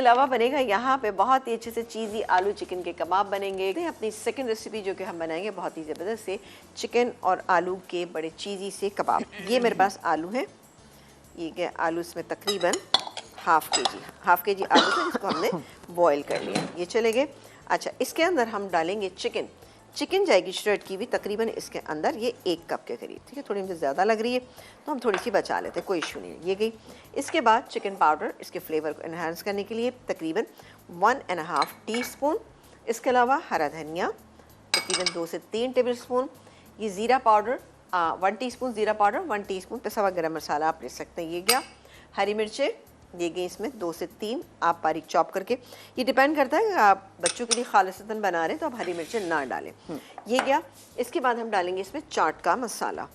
अलावा बनेगा यहाँ पे बहुत ही अच्छे से चीज़ी आलू चिकन के कबाब बनेंगे। अपनी सेकंड रेसिपी जो कि हम बनाएंगे बहुत ही ज़बरदस्त से चिकन और आलू के बड़े चीज़ी से कबाब। ये मेरे पास आलू है, ये क्या आलू इसमें तकरीबन हाफ़ के जी आलू है जिसको हमने बॉईल कर लिया। ये चले गए। अच्छा, इसके अंदर हम डालेंगे चिकन जाएगी श्रेड की भी तकरीबन इसके अंदर, ये 1 कप के करीब। ठीक है, थोड़ी मुझे ज़्यादा लग रही है तो हम थोड़ी सी बचा लेते हैं, कोई इशू नहीं है। ये गई। इसके बाद चिकन पाउडर इसके फ्लेवर को इन्हांस करने के लिए तकरीबन 1.5 टीस्पून। इसके अलावा हरा धनिया तकरीबन 2 से 3 टेबल स्पून। ये ज़ीरा पाउडर 1 टीस्पून ज़ीरा पाउडर, 1 टीस्पून पिसा हुआ गरम मसाला आप ले सकते हैं। ये गया। हरी मिर्चें ये गई इसमें 2 से 3 आप बारीक चॉप करके। ये डिपेंड करता है आप बच्चों के लिए खालिसतन बना रहे हैं तो आप हरी मिर्चें ना डालें। ये गया। इसके बाद हम डालेंगे इसमें चाट का मसाला।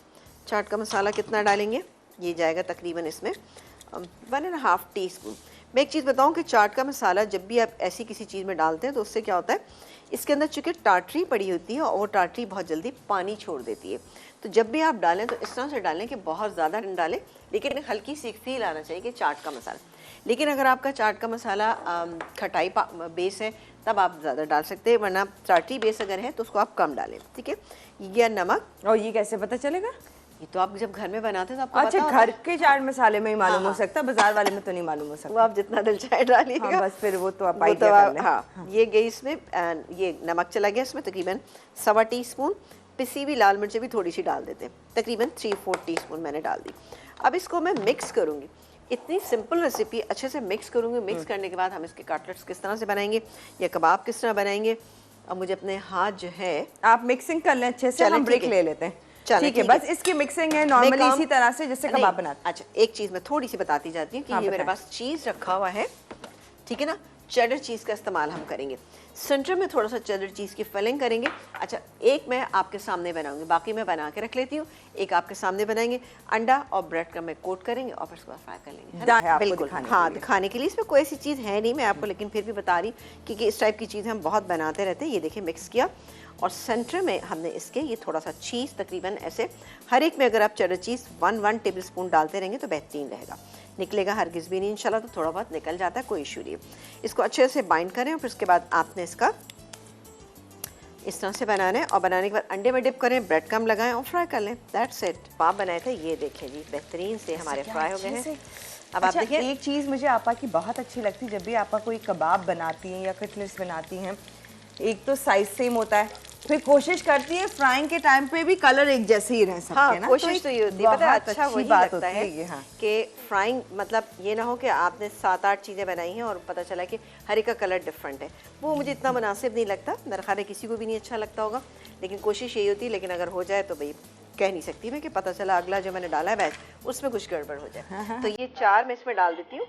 चाट का मसाला कितना डालेंगे? ये जाएगा तकरीबन इसमें 1.5 टीस्पून। मैं एक चीज़ बताऊं कि चाट का मसाला जब भी आप ऐसी किसी चीज़ में डालते हैं तो उससे क्या होता है, इसके अंदर चूँकि टाटरी पड़ी होती है और वो टाटरी बहुत जल्दी पानी छोड़ देती है। तो जब भी आप डालें तो इस तरह से डालें कि बहुत ज़्यादा न डालें, लेकिन हल्की सी फील आना चाहिए कि चाट का मसाला। लेकिन अगर आपका चाट का मसाला खटाई बेस है तब आप ज़्यादा डाल सकते हैं, वरना चाटी बेस अगर है तो उसको आप कम डालें। ठीक है। ये नमक। और ये कैसे पता चलेगा? ये तो आप जब घर में बनाते हैं तो आपको अच्छा, पता घर के चाट मसाले में ही मालूम हो सकता है, बाजार वाले में तो नहीं मालूम हो सकता। वो आप जितना दिल चाहे डालिएगा। हाँ, बस फिर वो तो आप हाँ, ये गई इसमें। ये नमक चला गया इसमें तकरीबन 1.25 टीस्पून। पिसी हुई लाल मिर्चें भी थोड़ी सी डाल देते हैं, तकरीबन 3-4 टीस्पून मैंने डाल दी। अब इसको मैं मिक्स करूँगी। इतनी सिंपल रेसिपी अच्छे से मिक्स करूँगी। मिक्स करने के बाद हम इसके कटलेट्स किस तरह से बनाएंगे या कबाब किस तरह बनाएंगे। अब मुझे अपने हाथ जो है, आप मिक्सिंग कर लें अच्छे से, हम ब्रेक ले लेते हैं। ठीक है, बस इसकी मिक्सिंग है नॉर्मली इसी तरह से जैसे कबाब बनाते हैं। अच्छा, एक चीज़ मैं थोड़ी सी बताती जाती हूँ कि ये मेरे पास चीज़ रखा हुआ है, ठीक है ना। चेडर चीज़ का इस्तेमाल हम करेंगे। सेंटर में थोड़ा सा चेडर चीज़ की फिलिंग करेंगे। अच्छा, एक मैं आपके सामने बनाऊंगी, बाकी मैं बना के रख लेती हूँ। एक आपके सामने बनाएंगे। अंडा और ब्रेड का मैं कोट करेंगे और फिर उसको फ्राई कर लेंगे। बिल्कुल, हाँ, दिखाने के लिए। इसमें कोई ऐसी चीज़ है नहीं मैं आपको, लेकिन फिर भी बता रही क्योंकि इस टाइप की चीज़ें हम बहुत बनाते रहते हैं। ये देखिए मिक्स किया और सेंटर में हमने इसके ये थोड़ा सा चीज़ तकरीबन ऐसे हर एक में अगर आप चेडर चीज़ 1 टेबल स्पून डालते रहेंगे तो बेहतरीन रहेगा। निकलेगा हरगिज़ भी नहीं इंशाल्लाह, तो थोड़ा बहुत निकल जाता है, कोई इशू नहीं। इसको अच्छे से बाइंड करें और फिर उसके बाद आपने इसका इस तरह से बनाना है और बनाने के बाद अंडे में डिप करें, ब्रेड कम लगाएं और फ्राई कर लें। That's it. कबाब बनाए थे, ये देखें जी बेहतरीन से हमारे फ्राई हो गए हैं। अब आप देखिए, एक चीज़ मुझे आपा की बहुत अच्छी लगती है, जब भी आपा कोई कबाब बनाती हैं या कटलेट्स बनाती हैं, एक तो साइज सेम होता है, फिर कोशिश करती है फ्राइंग के टाइम पे भी कलर एक जैसे ही रह सकते हैं ना। कोशिश तो ये होती है, पता है, अच्छा वही लगता है कि फ्राइंग मतलब ये ना हो कि आपने 7-8 चीज़ें बनाई हैं और पता चला कि हर एक का कलर डिफरेंट है। वो मुझे इतना मुनासिब नहीं लगता, दरखार किसी को भी नहीं अच्छा लगता होगा, लेकिन कोशिश यही होती है। लेकिन अगर हो जाए तो भाई कह नहीं सकती मैं कि पता चला अगला जो मैंने डाला है बैच उसमें कुछ गड़बड़ हो जाए। तो ये 4 मैं इसमें डाल देती हूँ।